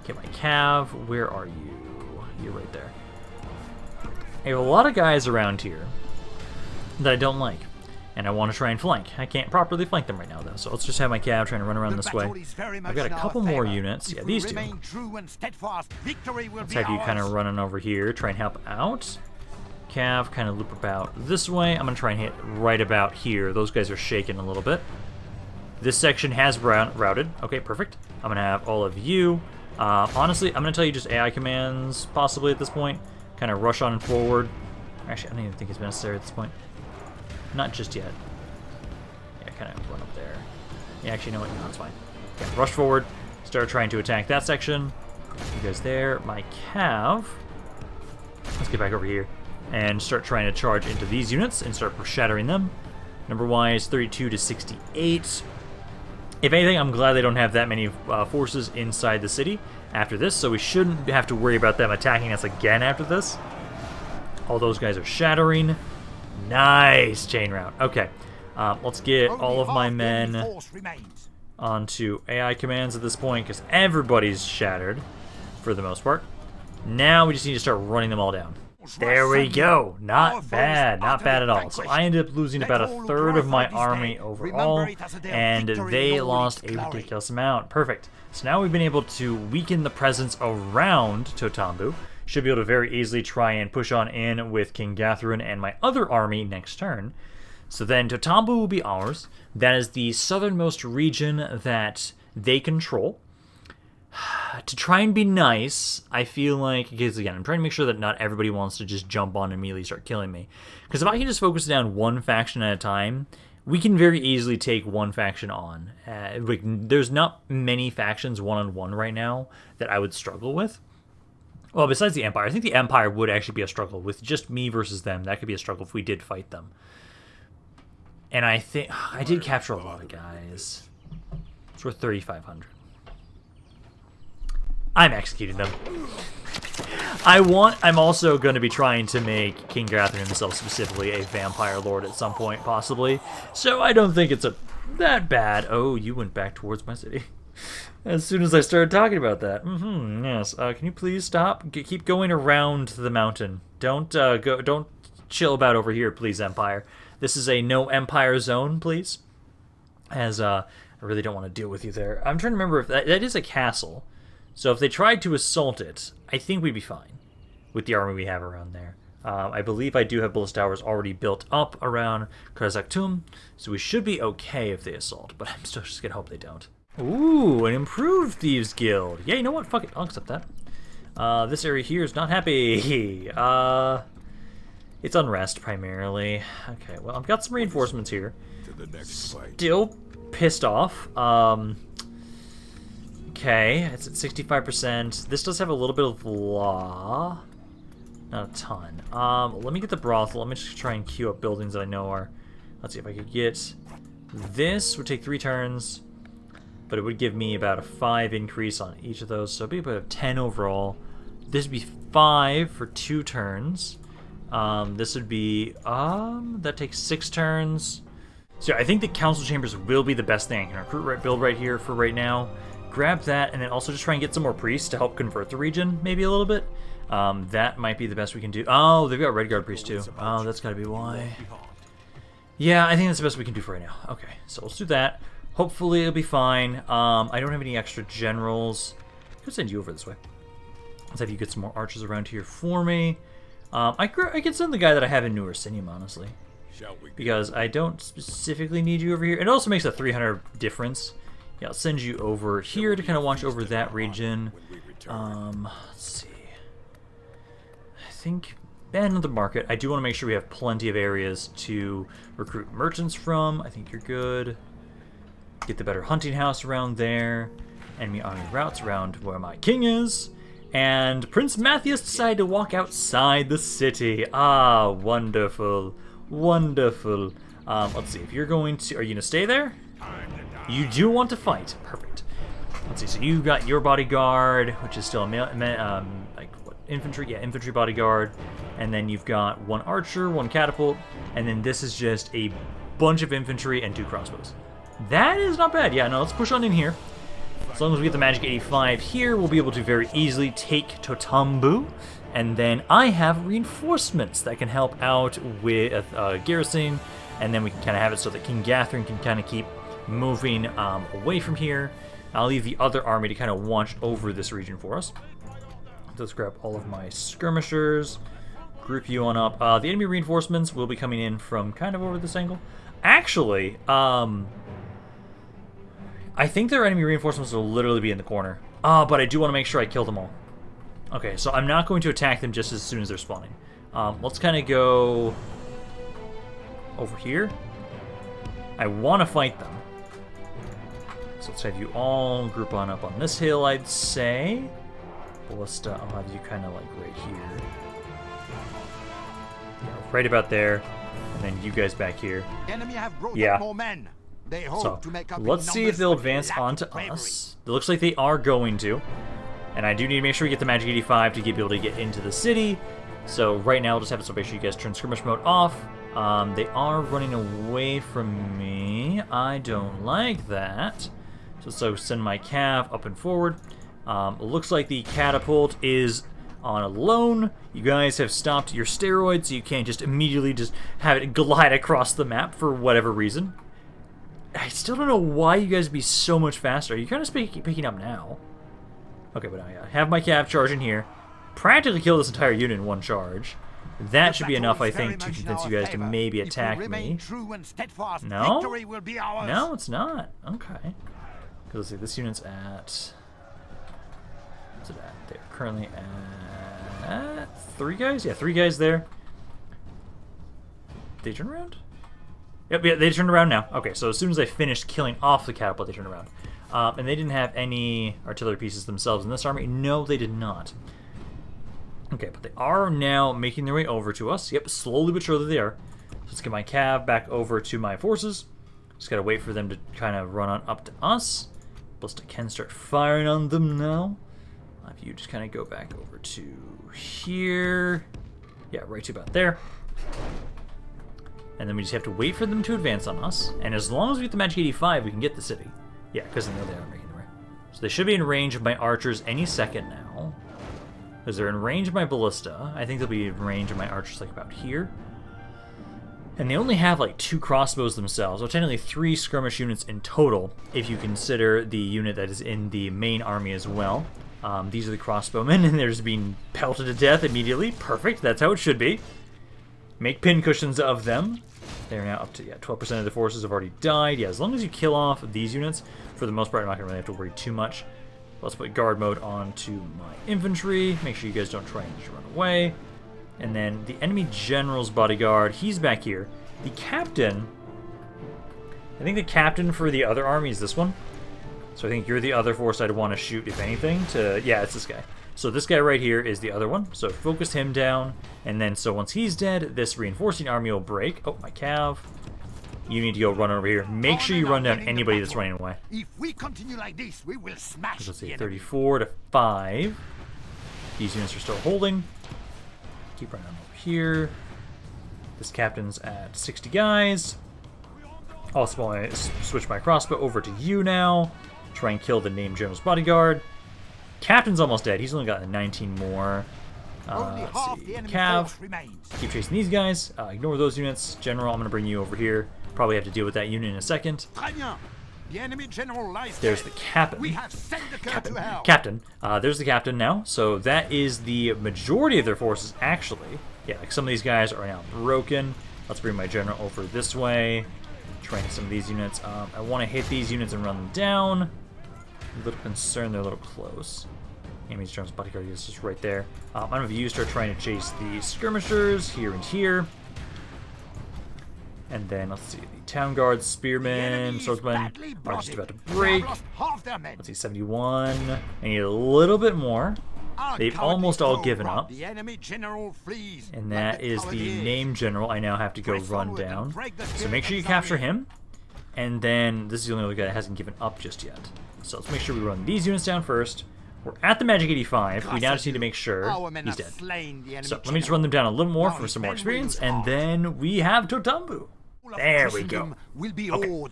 Okay, my cav, where are you? You're right there. I have a lot of guys around here that I don't like. And I want to try and flank. I can't properly flank them right now, though. So let's just have my cav trying to run around this way. I've got a couple more units. Yeah, these two. Let's have you kind of running over here. Try and help out. Cav, kind of loop about this way. I'm going to try and hit right about here. Those guys are shaking a little bit. This section has routed. Okay, perfect. I'm going to have all of you. Honestly, I'm going to tell you just AI commands, possibly at this point. Kind of rush on forward. Actually, I don't even think it's necessary at this point. Not just yet. Yeah, kind of run up there. Yeah, actually, you know what? No, it's fine. Okay, rush forward. Start trying to attack that section. You guys there. My cav. Let's get back over here and start trying to charge into these units and start shattering them. Number-wise, 32 to 68. If anything, I'm glad they don't have that many forces inside the city after this, so we shouldn't have to worry about them attacking us again after this. All those guys are shattering. Nice chain route. Okay, let's get all of my men onto AI commands at this point because everybody's shattered for the most part. Now we just need to start running them all down. There we go. Not bad. Not bad at all. So I ended up losing about a third of my army overall, and they lost a ridiculous amount. Perfect. So now we've been able to weaken the presence around Totambu. Should be able to very easily try and push on in with King Gathrun and my other army next turn. So then Totambu will be ours. That is the southernmost region that they control. To try and be nice, I feel like, because again, I'm trying to make sure that not everybody wants to just jump on and immediately start killing me. Because if I can just focus down one faction at a time, we can very easily take one faction on. There's not many factions one-on-one right now that I would struggle with. Well, besides the Empire, I think the Empire would actually be a struggle. With just me versus them, that could be a struggle if we did fight them. And I think I did capture a lot of guys. It's worth 3,500. I'm executing them. I'm also going to be trying to make King Gathrun himself specifically a vampire lord at some point, possibly. So I don't think it's that bad. Oh, you went back towards my city. As soon as I started talking about that. Yes. Can you please stop? Keep going around the mountain. Don't chill about over here, please, Empire. This is a no Empire zone, please. As I really don't want to deal with you there. I'm trying to remember if that is a castle. So if they tried to assault it, I think we'd be fine with the army we have around there. I believe I do have ballista towers already built up around Karazaktum, so we should be okay if they assault, but I'm still just going to hope they don't. Ooh, an improved Thieves Guild. Yeah, you know what? Fuck it. I'll accept that. This area here is not happy. It's unrest, primarily. Okay, well, I've got some reinforcements here. Still pissed off. Okay, it's at 65%. This does have a little bit of law. Not a ton. Let me get the brothel. Let me just try and queue up buildings that I know are... Let's see if I could get... This would take 3 turns, but it would give me about a 5 increase on each of those, so it'd be about 10 overall. This would be 5 for 2 turns. This would be... that takes 6 turns. So I think the council chambers will be the best thing I can recruit build right here for right now. Grab that, and then also just try and get some more priests to help convert the region, maybe a little bit. That might be the best we can do. Oh, they've got Redguard priests too. Oh, that's gotta be why. Yeah, I think that's the best we can do for right now. Okay, so let's do that. Hopefully it'll be fine. I don't have any extra generals. I could send you over this way. Let's have you get some more archers around here for me. I could send the guy that I have in New Orsinium, honestly. Because I don't specifically need you over here. It also makes a 300 difference. Yeah, I'll send you over here to kind of watch over that region. Let's see. I think end of the market. I do want to make sure we have plenty of areas to recruit merchants from. I think you're good. Get the better hunting house around there. Enemy army routes around where my king is. And Prince Mathias decided to walk outside the city. Ah, wonderful. Wonderful. Let's see. If you're going to... Are you going to stay there? You do want to fight. Perfect. Let's see. So you got your bodyguard, which is still a infantry. Yeah, infantry bodyguard. And then you've got 1 archer, 1 catapult, and then this is just a bunch of infantry and 2 crossbows. That is not bad. Yeah, no, let's push on in here. As long as we get the magic 85 here, we'll be able to very easily take Totambu. And then I have reinforcements that can help out with garrison and then we can kind of have it so that King Gathering can kind of keep moving away from here. I'll leave the other army to kind of watch over this region for us. Let's grab all of my skirmishers, group you on up. The enemy reinforcements will be coming in from kind of over this angle. Actually, I think their enemy reinforcements will literally be in the corner. But I do want to make sure I kill them all. Okay, so I'm not going to attack them just as soon as they're spawning. Let's kind of go over here. I want to fight them. So let's have you all group on up on this hill, I'd say. Ballista, I'll have you kind of like right here. Yeah, right about there. And then you guys back here. Enemy have brought Yeah. up more men. They hope So to make up in let's see if numbers, they'll but they advance lack onto bravery. us. It looks like they are going to. And I do need to make sure we get the Magic 85 to be able to get into the city. So right now, we'll just have to make sure you guys turn skirmish mode off. They are running away from me. I don't like that. So send my cav up and forward. It looks like the catapult is on a loan. You guys have stopped your steroids, so you can't just immediately just have it glide across the map for whatever reason. I still don't know why you guys would be so much faster. You're kind of picking up now. Okay, but I have my cav charge in here. Practically kill this entire unit in one charge. That should be enough, I think, to convince you guys to maybe attack me. No? No, it's not. Okay. Let's see, this unit's at... What's it at? They're currently at 3 guys? Yeah, 3 guys there. They turn around? Yep, yeah, they turned around now. Okay, so as soon as I finished killing off the catapult, they turned around. And they didn't have any artillery pieces themselves in this army. No, they did not. Okay, but they are now making their way over to us. Yep, slowly but surely they are. So let's get my cav back over to my forces. Just gotta wait for them to kind of run on up to us. Ballista can start firing on them now. If you just kind of go back over to here. Yeah, right to about there. And then we just have to wait for them to advance on us. And as long as we get the Magic 85, we can get the city. Yeah, because I know they are making their way. So they should be in range of my archers any second now. Because they're in range of my ballista. I think they'll be in range of my archers like about here. And they only have like 2 crossbows themselves. So technically 3 skirmish units in total, if you consider the unit that is in the main army as well. These are the crossbowmen, and they're just being pelted to death immediately. Perfect, that's how it should be. Make pincushions of them. They're now up to, 12% of the forces have already died. Yeah, as long as you kill off these units, for the most part, I'm not going to really have to worry too much. Let's put guard mode onto my infantry. Make sure you guys don't try and just run away. And then the enemy general's bodyguard, he's back here. The captain, I think the captain for the other army is this one. So I think you're the other force I'd want to shoot, if anything, yeah, it's this guy. So this guy right here is the other one. So focus him down. And then, so once he's dead, this reinforcing army will break. Oh, my cav. You need to go run over here. Make sure you run down anybody that's running away. If we continue like this, we will smash. Let's see, 34 to 5. These units are still holding. Keep running over here. This captain's at 60 guys. I'll switch my crossbow over to you now. Try and kill the named general's bodyguard. Captain's almost dead. He's only got 19 more. Let's see. Cav. Keep chasing these guys. Ignore those units. General, I'm going to bring you over here. Probably have to deal with that unit in a second. There's the captain. Captain. There's the captain now. So that is the majority of their forces, actually. Yeah, like some of these guys are now broken. Let's bring my general over this way. Try and hit some of these units. I want to hit these units and run them down. A little concerned they're a little close. Enemy's general's bodyguard is just right there. I'm going to start trying to chase the skirmishers here and here. And then, let's see, the town guards, spearmen, swordsmen are just about to break. Let's see, 71. I need a little bit more. They've almost all given up. And that is the named general I now have to go run down. So make sure you capture him. And then, this is the only other guy that hasn't given up just yet. So let's make sure we run these units down first. We're at the Magic 85. We now just need to make sure he's dead. So let me just run them down a little more for some more experience. And then we have Totambu. There we go. Okay.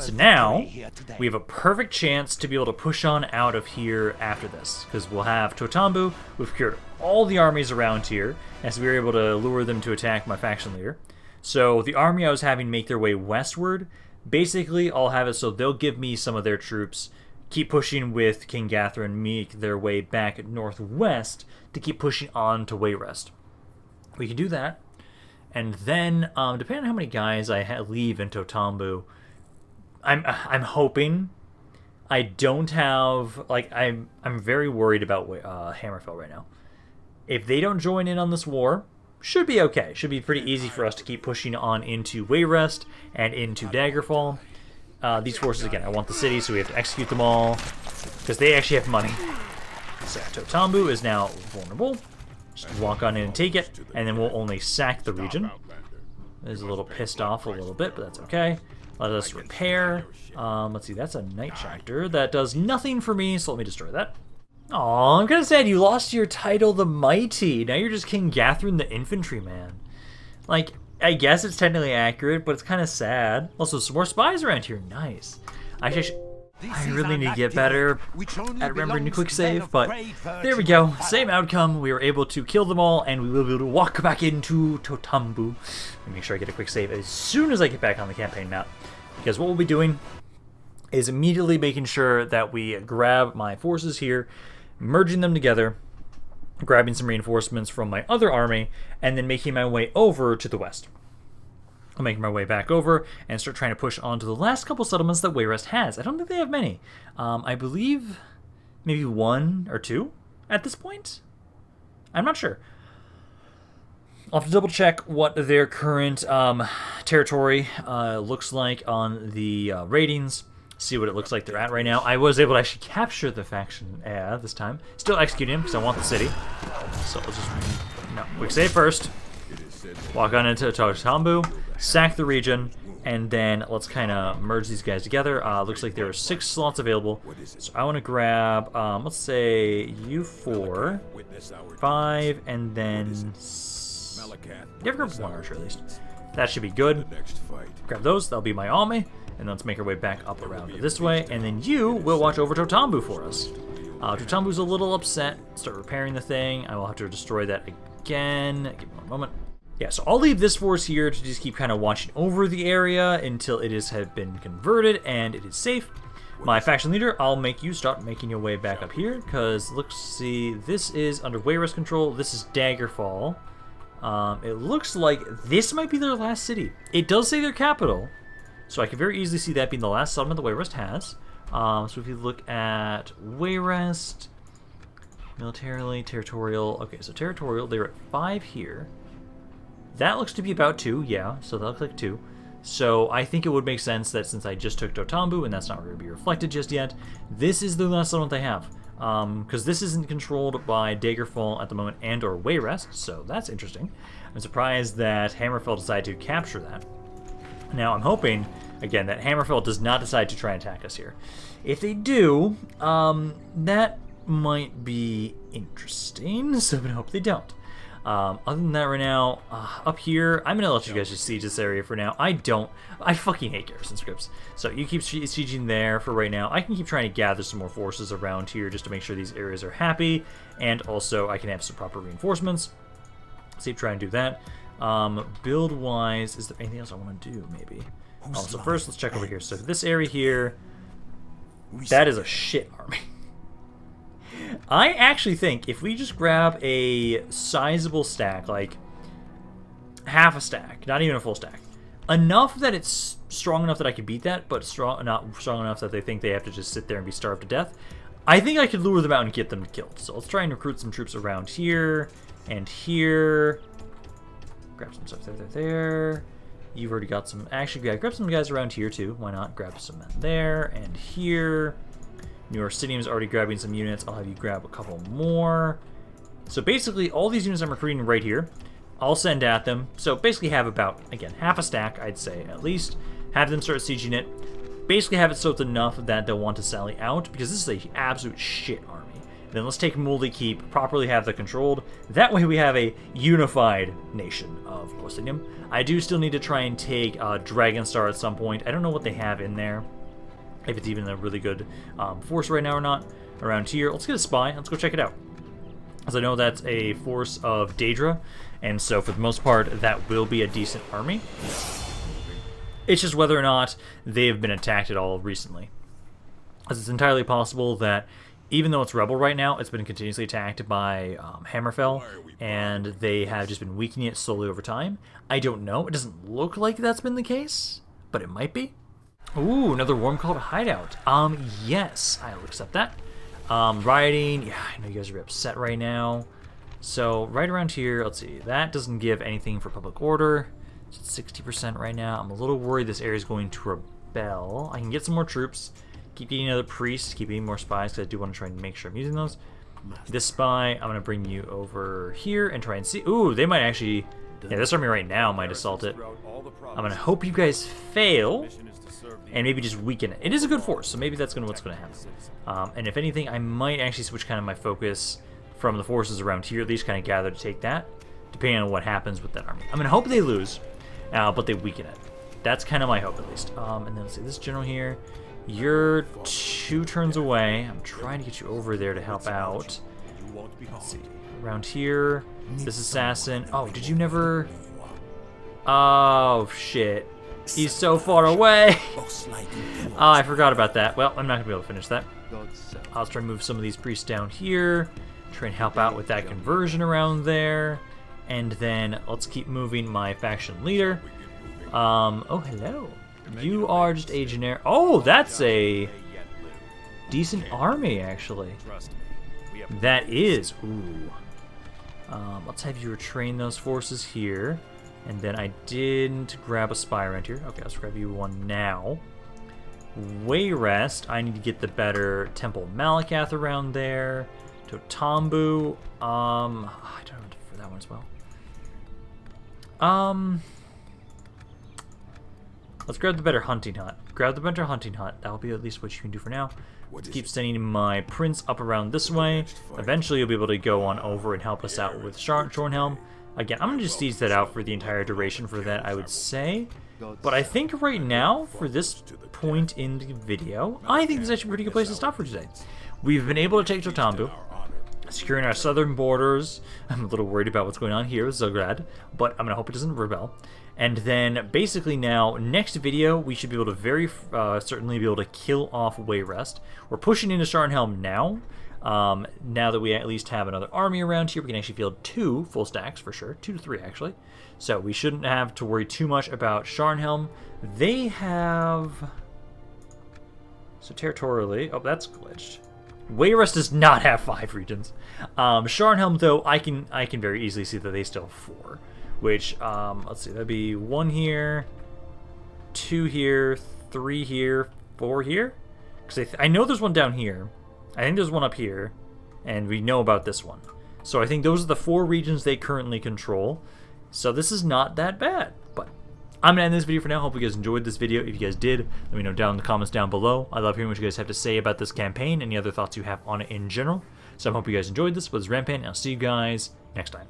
So now, we have a perfect chance to be able to push on out of here after this. Because we'll have Totambu. We've cured all the armies around here, as we were able to lure them to attack my faction leader. So the army I was having make their way westward, basically I'll have it so they'll give me some of their troops, keep pushing with King Gathrin, make their way back northwest to keep pushing on to Wayrest. We can do that. And then, depending on how many guys I leave in Totambu, I'm hoping I don't have, like, I'm very worried about Hammerfell right now. If they don't join in on this war, should be okay. Should be pretty easy for us to keep pushing on into Wayrest and into Daggerfall. These forces, again, I want the city, so we have to execute them all, because they actually have money. So Totambu is now vulnerable. Just walk on in and take it, and then we'll only sack the region. Is a little pissed off a little bit, but that's okay. Let us repair. Let's see, that's a Night Tractor. That does nothing for me, so let me destroy that. Aw, I'm kind of sad you lost your title, the Mighty. Now you're just King Gathrin, the Infantryman. Like, I guess it's technically accurate, but it's kind of sad. Also, some more spies around here. Nice. I really need to get better at remembering to quick save, but there we go. Same outcome. We were able to kill them all, and we will be able to walk back into Totambu. Let me make sure I get a quick save as soon as I get back on the campaign map. Because what we'll be doing is immediately making sure that we grab my forces here, merging them together, grabbing some reinforcements from my other army, and then making my way over to the west. I'm making my way back over and start trying to push on to the last couple settlements that Wayrest has. I don't think they have many. I believe maybe 1 or 2 at this point. I'm not sure. I'll have to double check what their current territory looks like on the ratings. See what it looks like they're at right now. I was able to actually capture the faction this time. Still executing him because I want the city. So let's just quick save first. Walk on into Totambu, sack the region, and then let's kind of merge these guys together. Looks like there are 6 slots available. So I want to grab, let's say U4, 5, and then grab 1 archer at least. That should be good. Grab those. That'll be my army. And let's make our way back up around this way. And then you will watch over Totambu for us. Totambu's a little upset. Start repairing the thing. I will have to destroy that again. Give me 1 moment. Yeah, so I'll leave this force here to just keep kind of watching over the area until it has been converted and it is safe. My faction leader, I'll make you start making your way back up here. Because, let's see, this is under Wayrest control. This is Daggerfall. It looks like this might be their last city. It does say their capital. So I can very easily see that being the last settlement that Wayrest has. So if you look at Wayrest, militarily, territorial. Okay, so territorial, they're at 5 here. That looks to be about 2, yeah. So that looks like 2. So I think it would make sense that since I just took Totambu and that's not going to be reflected just yet, this is the last settlement they have. Because this isn't controlled by Daggerfall at the moment and or Wayrest, so that's interesting. I'm surprised that Hammerfell decided to capture that. Now, I'm hoping, again, that Hammerfell does not decide to try and attack us here. If they do, that might be interesting, so I hope they don't. Other than that right now, up here, I'm going to let you guys just siege this area for now. I fucking hate garrison scripts. So you keep sieging there for right now. I can keep trying to gather some more forces around here just to make sure these areas are happy, and also I can have some proper reinforcements. So try and do that. Build-wise, is there anything else I want to do, maybe? So first, let's check over here. So this area here, that is a shit army. I actually think if we just grab a sizable stack, like half a stack, not even a full stack, enough that it's strong enough that I can beat that, but not strong enough that they think they have to just sit there and be starved to death, I think I could lure them out and get them killed. So let's try and recruit some troops around here and here. Grab some stuff there. You've already got some. Actually, yeah, grab some guys around here too. Why not? Grab some men there and here. New Orsinium's already grabbing some units. I'll have you grab a couple more. So basically, all these units I'm recruiting right here, I'll send at them. So basically have about, again, half a stack, I'd say, at least. Have them start sieging it. Basically have it so it's enough that they'll want to sally out, because this is an absolute shit army. Then let's take Moldy Keep, properly have that controlled. That way we have a unified nation of Orsinium. I do still need to try and take Dragonstar at some point. I don't know what they have in there, if it's even a really good force right now or not. Around here, let's get a spy. Let's go check it out. As I know that's a force of Daedra, And so for the most part, that will be a decent army. It's just whether or not they've been attacked at all recently. As it's entirely possible that even though it's Rebel right now, it's been continuously attacked by Hammerfell, and they have just been weakening it slowly over time. I don't know. It doesn't look like that's been the case, but it might be. Ooh, another Wormcalled hideout. Yes, I'll accept that. Rioting. Yeah, I know you guys are upset right now. So right around here, let's see. That doesn't give anything for public order. It's at 60% right now. I'm a little worried this area is going to rebel. I can get some more troops. Keep getting another priest. Keep getting more spies because I do want to try and make sure I'm using those. This spy, I'm going to bring you over here and try and see. Ooh, they might actually... Yeah, this army right now might assault it. I'm going to hope you guys fail and maybe just weaken it. It is a good force, so maybe that's what's going to happen. And if anything, I might actually switch kind of my focus from the forces around here, at least kind of gather to take that, depending on what happens with that army. I'm going to hope they lose, but they weaken it. That's kind of my hope, at least. And then let's see, this general here, you're 2 turns away. I'm trying to get you over there to help out. Let's see, around here, this assassin. Oh, did you never... Oh, shit. He's so far away. Oh, I forgot about that. Well, I'm not going to be able to finish that. I'll try to move some of these priests down here. Try and help out with that conversion around there. And then let's keep moving my faction leader. Oh, hello. You are just a generic... Oh, that's a decent army, actually. That is. Ooh. Let's have you retrain those forces here. And then I didn't grab a spy around here. Okay, let's grab you one now. Wayrest, I need to get the better Temple Malakath around there. Totambu, I don't know for that one as well. Let's grab the better hunting hut. Grab the better hunting hut. That'll be at least what you can do for now. Let's keep sending my prince up around this way. Eventually you'll be able to go on over and help us out with Shornhelm. Again, I'm going to just tease that out for the entire duration for that, I would say. But I think right now, for this point in the video, I think this is actually a pretty good place to stop for today. We've been able to take Totambu, securing our southern borders. I'm a little worried about what's going on here with Zograd, but I'm going to hope it doesn't rebel. And then, basically now, next video, we should be able to very certainly be able to kill off Wayrest. We're pushing into Starnhelm now. Now that we at least have another army around here, we can actually field 2 full stacks for sure. 2 to 3, actually. So we shouldn't have to worry too much about Starnhelm. They have... So territorially... Oh, that's glitched. Wayrest does not have 5 regions. Starnhelm, though, I can very easily see that they still have 4. Which, let's see, that'd be 1 here, 2 here, 3 here, 4 here? Because I know there's one down here. I think there's one up here, and we know about this one. So I think those are the 4 regions they currently control. So this is not that bad. But I'm going to end this video for now. Hope you guys enjoyed this video. If you guys did, let me know down in the comments down below. I love hearing what you guys have to say about this campaign, any other thoughts you have on it in general. So I hope you guys enjoyed this. This was Rampaned, and I'll see you guys next time.